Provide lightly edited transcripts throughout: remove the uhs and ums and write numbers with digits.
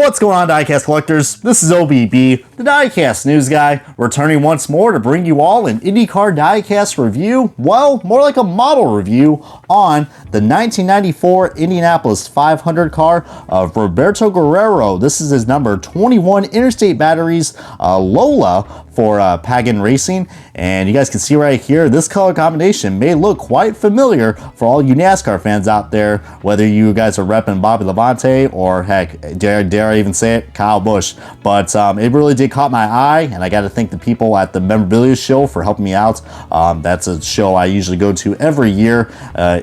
What's going on, Diecast collectors? This is OBB, the Diecast news guy, returning once more to bring you all an IndyCar Diecast review. Well, more like a model review on the 1994 Indianapolis 500 car of Roberto Guerrero. This is his number 21 Interstate Batteries Lola for Pagan Racing. And you guys can see right here, this color combination may look quite familiar for all you NASCAR fans out there, whether you guys are repping Bobby Labonte or, heck, dare I even say it, Kyle Busch. But it really did caught my eye, and I got to thank the people at the Memorabilia Show for helping me out. That's a show I usually go to every year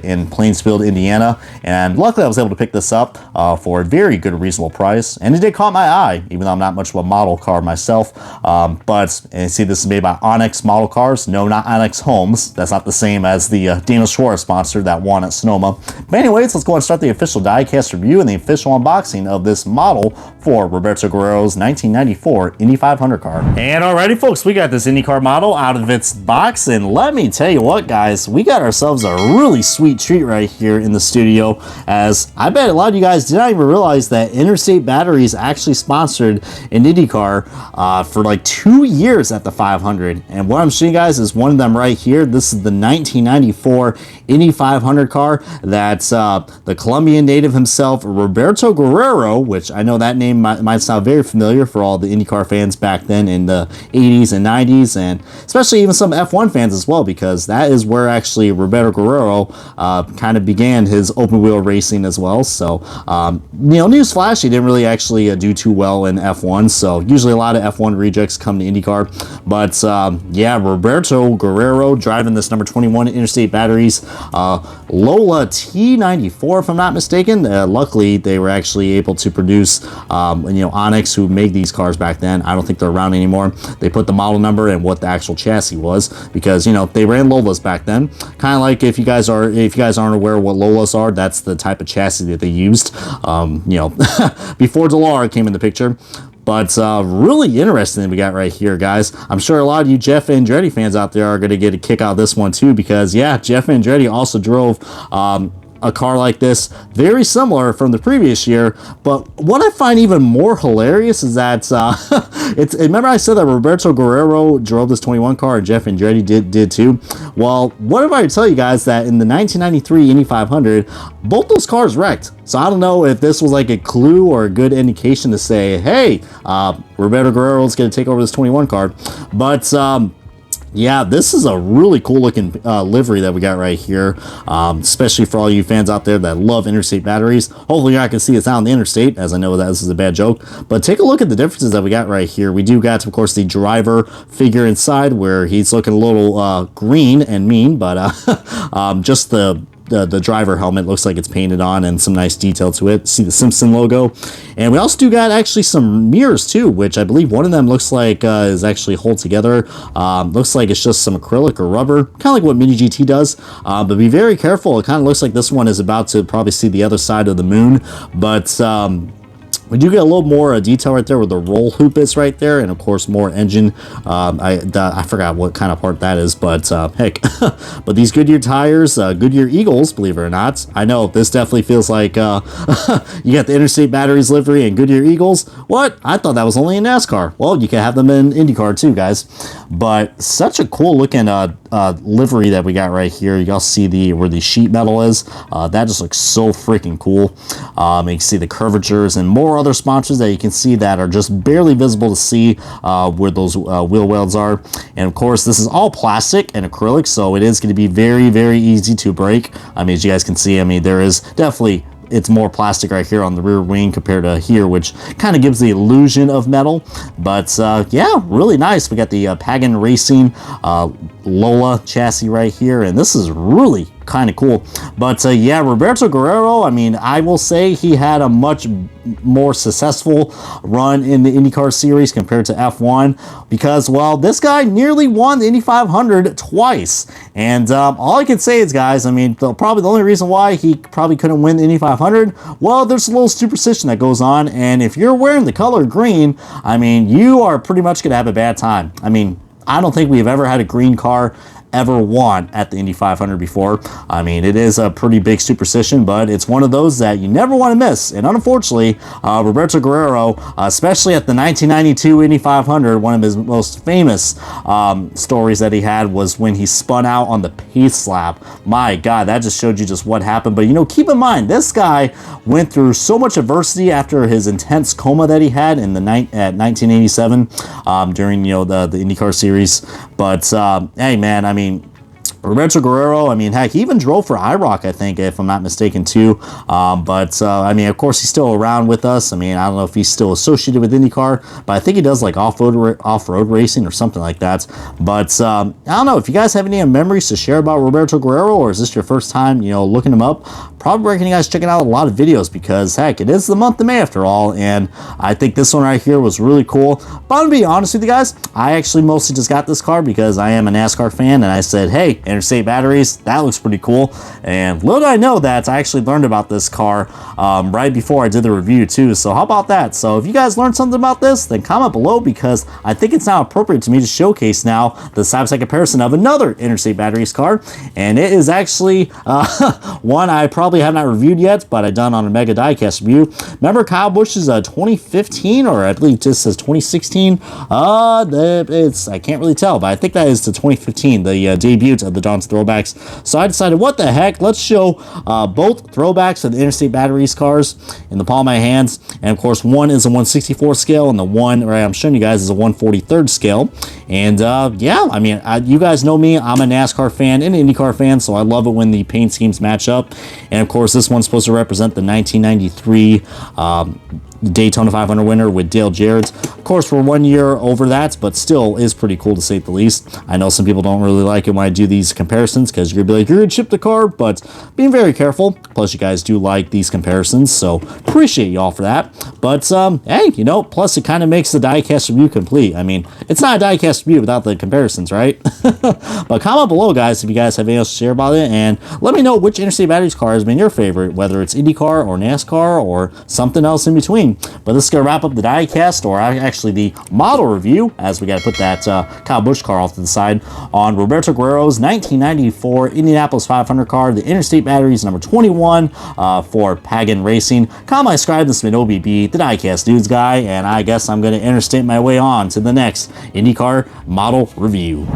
in Plainsfield, Indiana, and luckily I was able to pick this up for a very good, reasonable price, and it did caught my eye, even though I'm not much of a model car myself. But you see, this is made by Onyx model cars. No, not Onyx Homes. That's not the same as the Daniel Schwartz sponsor that won at Sonoma. But anyways, let's go and start the official Diecast review and the official unboxing of this model for Roberto Guerrero's 1994 Indy 500 car. And alrighty, folks, we got this IndyCar model out of its box, and let me tell you what, guys, we got ourselves a really sweet treat right here in the studio, as I bet a lot of you guys did not even realize that Interstate Batteries actually sponsored an IndyCar for like 2 years at the 500. And what I'm showing you guys is one of them right here. This is the 1994 Indy 500 car that's the Colombian native himself, Roberto Guerrero, which I know that name might sound very familiar for all the IndyCar fans back then in the 80s and 90s, and especially even some F1 fans as well, because that is where actually Roberto Guerrero kind of began his open wheel racing as well. So, newsflash, he didn't really actually do too well in F1, so usually a lot of F1 rejects come to IndyCar. But yeah, Roberto Guerrero driving this number 21 Interstate Batteries Lola T94, if I'm not mistaken. Luckily, they were actually able to produce, Onyx, who made these cars back then. I don't think they're around anymore. They put the model number and what the actual chassis was, because they ran Lolas back then. Kind of like if you guys aren't aware what Lolas are, that's the type of chassis that they used. Before Delara came in the picture. But really interesting that we got right here, guys. I'm sure a lot of you Jeff Andretti fans out there are going to get a kick out of this one too, because yeah, Jeff Andretti also drove a car like this, very similar from the previous year. But what I find even more hilarious is that remember I said that Roberto Guerrero drove this 21 car and Jeff Andretti did too. Well, what if I tell you guys that in the 1993 Indy 500, both those cars wrecked? So I don't know if this was like a clue or a good indication to say, hey, Roberto Guerrero is going to take over this 21 car. But yeah, this is a really cool looking livery that we got right here, especially for all you fans out there that love Interstate Batteries. Hopefully you're not going to see this out on the interstate, as I know that this is a bad joke. But take a look at the differences that we got right here. We do got, of course, the driver figure inside, where he's looking a little green and mean, but just the driver helmet looks like it's painted on, and some nice detail to it. See the Simpson logo. And we also do got actually some mirrors too, which I believe one of them looks like is actually hold together. Looks like it's just some acrylic or rubber, kind of like what Mini GT does. But be very careful. It kind of looks like this one is about to probably see the other side of the moon. But we do get a little more detail right there where the roll hoop is right there, and of course more engine. I forgot what kind of part that is, but heck. But these Goodyear tires, Goodyear Eagles, believe it or not. I know this definitely feels like you got the Interstate Batteries livery and Goodyear Eagles. What? I thought that was only in NASCAR. Well, you can have them in IndyCar too, guys. But such a cool looking livery that we got right here. You all see where the sheet metal is. That just looks so freaking cool. You can see the curvatures and more other sponsors that you can see that are just barely visible to see where those wheel welds are. And of course, this is all plastic and acrylic, so it is going to be very, very easy to break. I mean, as you guys can see, there is definitely, it's more plastic right here on the rear wing compared to here, which kind of gives the illusion of metal. But yeah, really nice. We got the Pagan Racing Lola chassis right here, and this is really kind of cool. But yeah, Roberto Guerrero, I will say he had a much more successful run in the IndyCar series compared to F1, because, well, this guy nearly won the Indy 500 twice. And all I can say is, guys, probably the only reason why he probably couldn't win the Indy 500, well, there's a little superstition that goes on, and if you're wearing the color green, you are pretty much going to have a bad time. I don't think we've ever had a green car ever won at the Indy 500 before. I mean, it is a pretty big superstition, but it's one of those that you never want to miss. And unfortunately, Roberto Guerrero, especially at the 1992 Indy 500, one of his most famous stories that he had was when he spun out on the pace lap. My God, that just showed you just what happened. But, you know, keep in mind, this guy went through so much adversity after his intense coma that he had in the 1987 during, you know, the IndyCar series. But hey, man, I mean, Roberto Guerrero, I mean, heck, he even drove for IROC, I think, if I'm not mistaken, too. I mean, of course, he's still around with us. I mean, I don't know if he's still associated with IndyCar, but I think he does, like, off-road racing or something like that. But I don't know, if you guys have any memories to share about Roberto Guerrero, or is this your first time, you know, looking him up, probably recommend you guys checking out a lot of videos because, heck, it is the month of May after all, and I think this one right here was really cool. But I'm going to be honest with you guys, I actually mostly just got this car because I am a NASCAR fan, and I said, hey, Interstate Batteries, that looks pretty cool. And little did I know that I actually learned about this car right before I did the review too. So how about that? So if you guys learned something about this, then comment below because I think it's now appropriate to me to showcase now the side-by-side comparison of another Interstate Batteries car. And it is actually one I probably have not reviewed yet, but I done on a Mega Diecast review. Remember Kyle Busch's 2015, or I believe it just says 2016? I can't really tell, but I think that is the 2015, the debut of the Don's Throwbacks. So I decided, what the heck, let's show both throwbacks of the Interstate Batteries cars in the palm of my hands. And of course, one is a 1/64 scale, and the one right I'm showing you guys is a 1/43 scale. And yeah, I mean, you guys know me, I'm a NASCAR fan and an IndyCar fan, so I love it when the paint schemes match up. And of course, this one's supposed to represent the 1993 Daytona 500 winner with Dale Jarrett. Of course, we're 1 year over that, but still is pretty cool to say the least. I know some people don't really like it when I do these comparisons because you're gonna be like, you're gonna chip the car, but being very careful. Plus, you guys do like these comparisons, so appreciate y'all for that. But hey, you know, plus it kind of makes the diecast review complete. I mean, it's not a diecast review without the comparisons, right? But comment below, guys, if you guys have anything else to share about it, and let me know which Interstate Batteries car has been your favorite, whether it's IndyCar or NASCAR or something else in between. But this is going to wrap up the diecast, or actually the model review, as we got to put that Kyle Busch car off to the side, on Roberto Guerrero's 1994 Indianapolis 500 car, the Interstate Batteries number 21 for Pagan Racing. Comment, subscribe, this has been OBB, the diecast dudes guy, and I guess I'm going to interstate my way on to the next IndyCar model review.